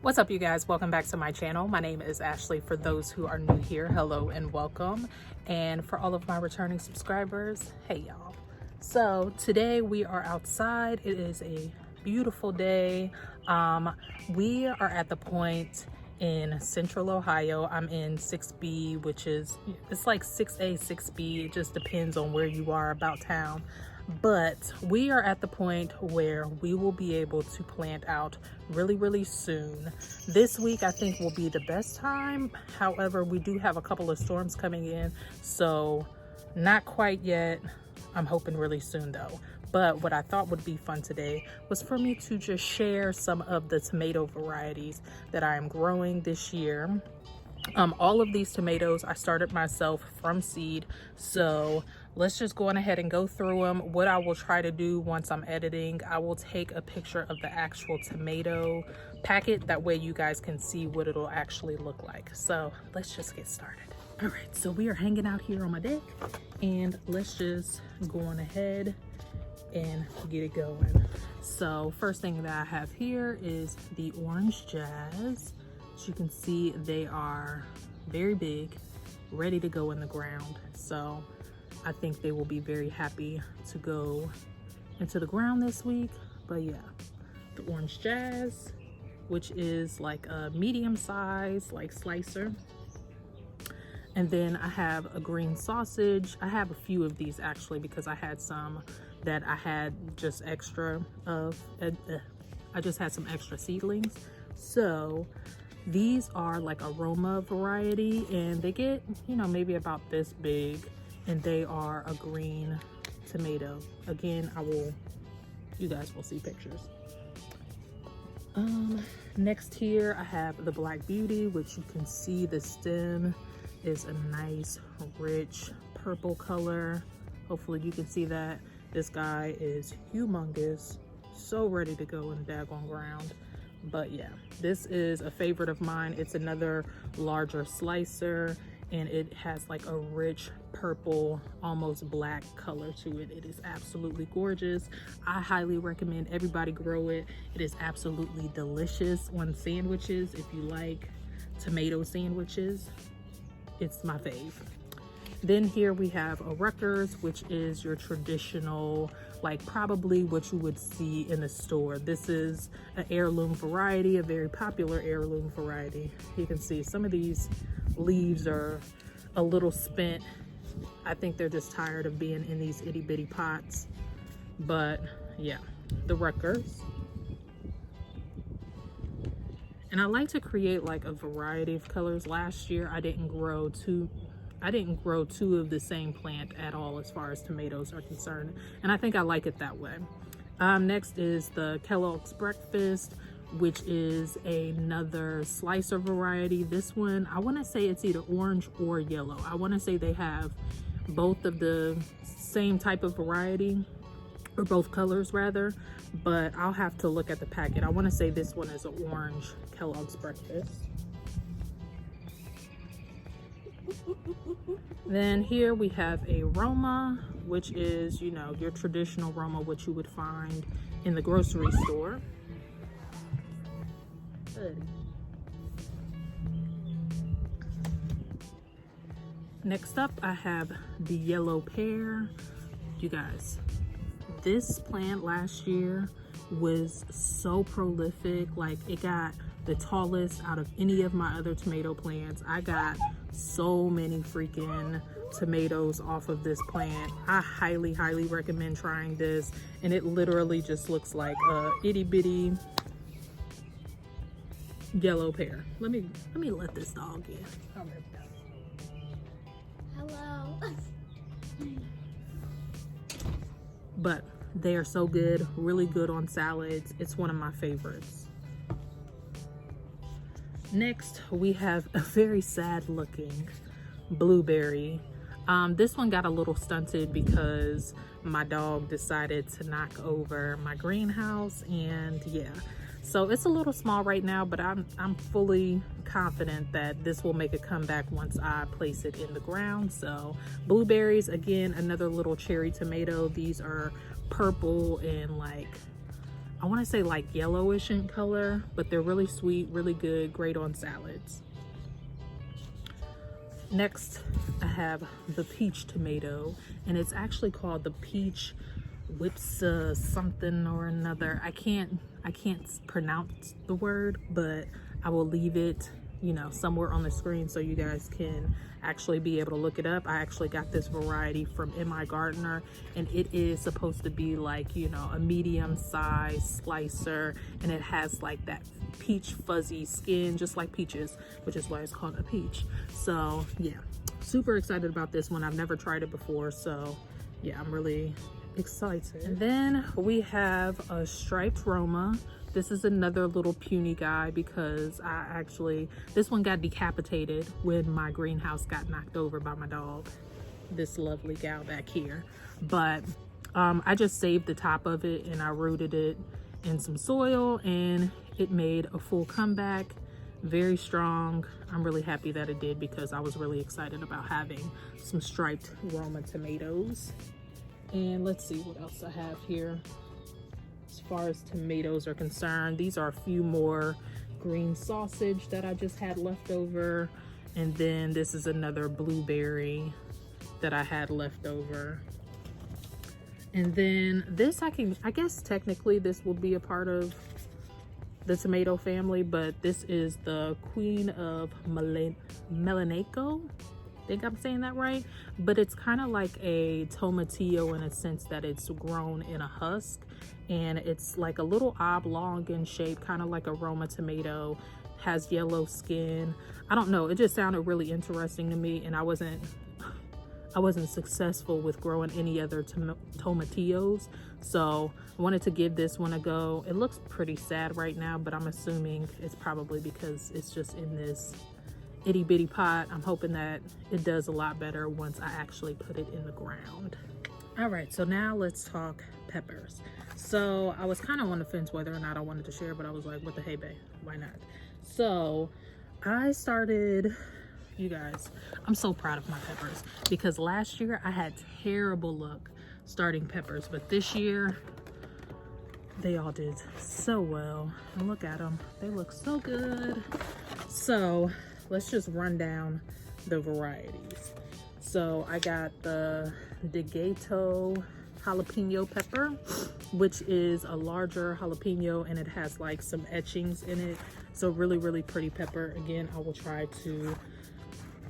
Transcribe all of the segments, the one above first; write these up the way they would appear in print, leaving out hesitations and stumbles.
What's up, you guys? Welcome back to my channel. My name is Ashley. For those who are new here, hello and welcome. And for all of my returning subscribers, hey y'all. So today we are outside. It is a beautiful day. We are at the point in Central Ohio. I'm in 6B, which is, it's like 6A, 6B. It just depends on where you are about town. But we are at the point where we will be able to plant out really soon. This week I think will be the best time. However, we do have a couple of storms coming in, so not quite yet. I'm hoping really soon though. But what I thought would be fun today was for me to just share some of the tomato varieties that I am growing this year. All of these tomatoes I started myself from seed, so let's just go on ahead and go through them. What I will try to do once I'm editing, I will take a picture of the actual tomato packet. That way you guys can see what it'll actually look like. So let's just get started. All right, so we are hanging out here on my deck and let's just go on ahead and get it going. So first thing that I have here is the orange jazz. As you can see, they are very big, ready to go in the ground. So I think they will be very happy to go into the ground this week. But yeah, the orange jazz, which is like a medium size, like slicer. And then I have a green sausage. I have a few of these actually because I had some that I had just extra of. I just had some extra seedlings. So these are like aroma variety and they get, you know, maybe about this big, and they are a green tomato. Again, you guys will see pictures. Next here I have the Black Beauty, which you can see the stem is a nice rich purple color. Hopefully you can see that. This guy is humongous, so ready to go in the daggone ground. But yeah, this is a favorite of mine. It's another larger slicer and it has like a rich purple, almost black color to it. It is absolutely gorgeous. I highly recommend everybody grow it. It is absolutely delicious on sandwiches. If you like tomato sandwiches, it's my fave. Then here we have a Rutgers, which is your traditional, like probably what you would see in the store. This is an heirloom variety, a very popular heirloom variety. You can see some of these leaves are a little spent. I think they're just tired of being in these itty bitty pots. But yeah, the Rutgers. And I like to create like a variety of colors. Last year I didn't grow two of the same plant at all as far as tomatoes are concerned, and I think I like it that way. Next is the Kellogg's Breakfast, which is another slicer variety. This one, I want to say it's either orange or yellow. I want to say they have both of the same type of variety, or both colors rather, but I'll have to look at the packet. I want to say this one is an orange Kellogg's Breakfast. Then here we have a Roma, which is, you know, your traditional Roma, which you would find in the grocery store. Next up, I have the yellow pear. You guys, this plant last year was so prolific. Like, it got the tallest out of any of my other tomato plants. I got so many freaking tomatoes off of this plant. I highly recommend trying this, and it literally just looks like a itty bitty yellow pear. Let me let this dog in. Hello. But they are so good, really good on salads. It's one of my favorites. Next, we have a very sad looking blueberry. This one got a little stunted because my dog decided to knock over my greenhouse, and yeah, so it's a little small right now, but I'm fully confident that this will make a comeback once I place it in the ground. So blueberries, again, another little cherry tomato. These are purple and like I want to say like yellowish in color, but they're really sweet, really good, great on salads. Next, I have the peach tomato, and it's actually called the peach whips something or another. I can't pronounce the word, but I will leave it, you know, somewhere on the screen so you guys can actually be able to look it up. I actually got this variety from My Gardener, and it is supposed to be like, you know, a medium size slicer, and it has like that peach fuzzy skin just like peaches, which is why it's called a peach. So yeah, super excited about this one. I've never tried it before, so yeah, I'm really excited. And then we have a striped Roma. This is another little puny guy because this one got decapitated when my greenhouse got knocked over by my dog, this lovely gal back here. But I just saved the top of it and I rooted it in some soil, and it made a full comeback, very strong. I'm really happy that it did because I was really excited about having some striped Roma tomatoes. And let's see what else I have here. As far as tomatoes are concerned, these are a few more green sausage that I just had left over. And then this is another blueberry that I had left over. And then this, I guess technically this will be a part of the tomato family, but this is the Queen of Melanico. I think I'm saying that right, but it's kind of like a tomatillo in a sense that it's grown in a husk, and it's like a little oblong in shape, kind of like a Roma tomato, has yellow skin. I don't know, it just sounded really interesting to me, and I wasn't successful with growing any other tomatillos, so I wanted to give this one a go. It looks pretty sad right now, but I'm assuming it's probably because it's just in this itty bitty pot. I'm hoping that it does a lot better once I actually put it in the ground. All right, so now let's talk peppers. So I was kind of on the fence whether or not I wanted to share, but I was like, what the hey babe, why not? So I started, you guys, I'm so proud of my peppers because last year I had terrible luck starting peppers, but this year they all did so well. And look at them, they look so good. So let's just run down the varieties. So I got the Degato jalapeno pepper, which is a larger jalapeno, and it has like some etchings in it. So really, really pretty pepper. Again, I will try to,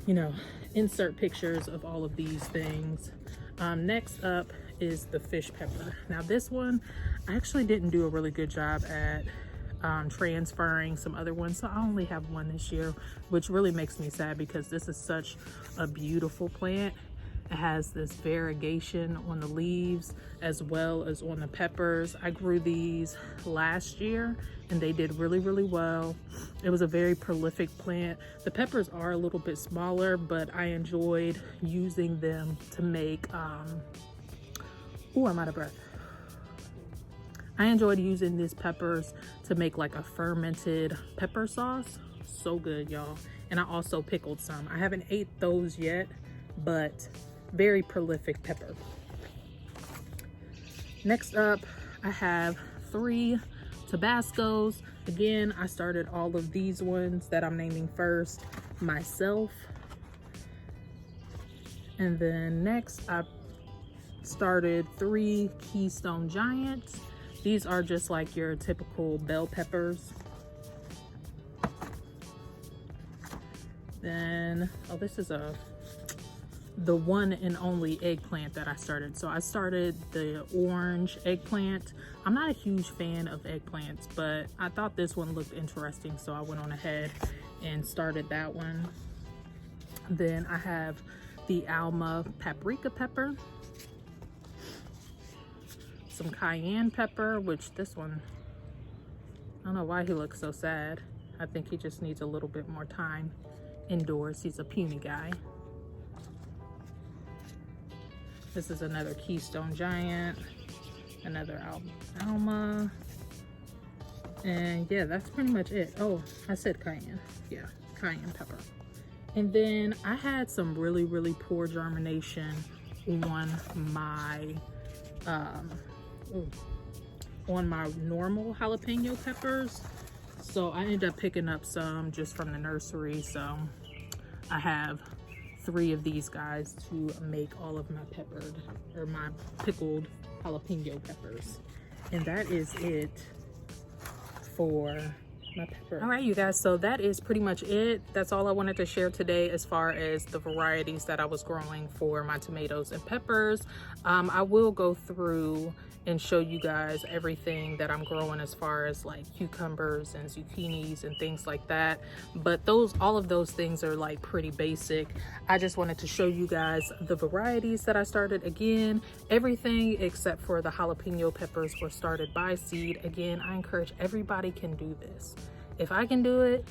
you know, insert pictures of all of these things. Next up is the fish pepper. Now this one, I actually didn't do a really good job at transferring some other ones, so I only have one this year, which really makes me sad because this is such a beautiful plant. It has this variegation on the leaves as well as on the peppers. I grew these last year and they did really, really well. It was a very prolific plant. The peppers are a little bit smaller, but I enjoyed using them to make I'm out of breath. I enjoyed using these peppers to make like a fermented pepper sauce. So good, y'all. And I also pickled some. I haven't ate those yet, but very prolific pepper. Next up, I have 3 Tabascos. Again, I started all of these ones that I'm naming first myself. And then next, I started 3 Keystone Giants. These are just like your typical bell peppers. Then, oh, this is the one and only eggplant that I started. So I started the orange eggplant. I'm not a huge fan of eggplants, but I thought this one looked interesting, so I went on ahead and started that one. Then I have the Alma paprika pepper, some cayenne pepper, which this one, I don't know why he looks so sad. I think he just needs a little bit more time indoors. He's a puny guy. This is another Keystone Giant, another Alma, and yeah, that's pretty much it. Oh, I said cayenne. Yeah, cayenne pepper. And then I had some really, really poor germination on my on my normal jalapeno peppers. So I ended up picking up some just from the nursery. So I have 3 of these guys to make all of my my pickled jalapeno peppers. And that is it for my pepper. All right, you guys, so that is pretty much it. That's all I wanted to share today as far as the varieties that I was growing for my tomatoes and peppers. I will go through and show you guys everything that I'm growing as far as like cucumbers and zucchinis and things like that. But all of those things are like pretty basic. I just wanted to show you guys the varieties that I started. Again, everything except for the jalapeno peppers were started by seed. Again, I encourage everybody can do this. If I can do it,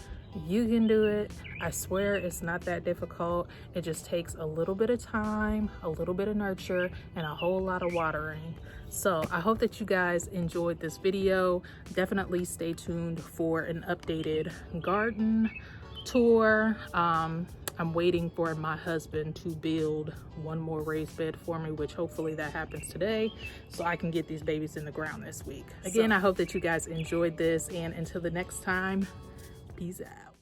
you can do it. I swear it's not that difficult. It just takes a little bit of time, a little bit of nurture, and a whole lot of watering. So I hope that you guys enjoyed this video. Definitely stay tuned for an updated garden tour. I'm waiting for my husband to build one more raised bed for me, which hopefully that happens today, so I can get these babies in the ground this week. Again, I hope that you guys enjoyed this, and until the next time, peace out.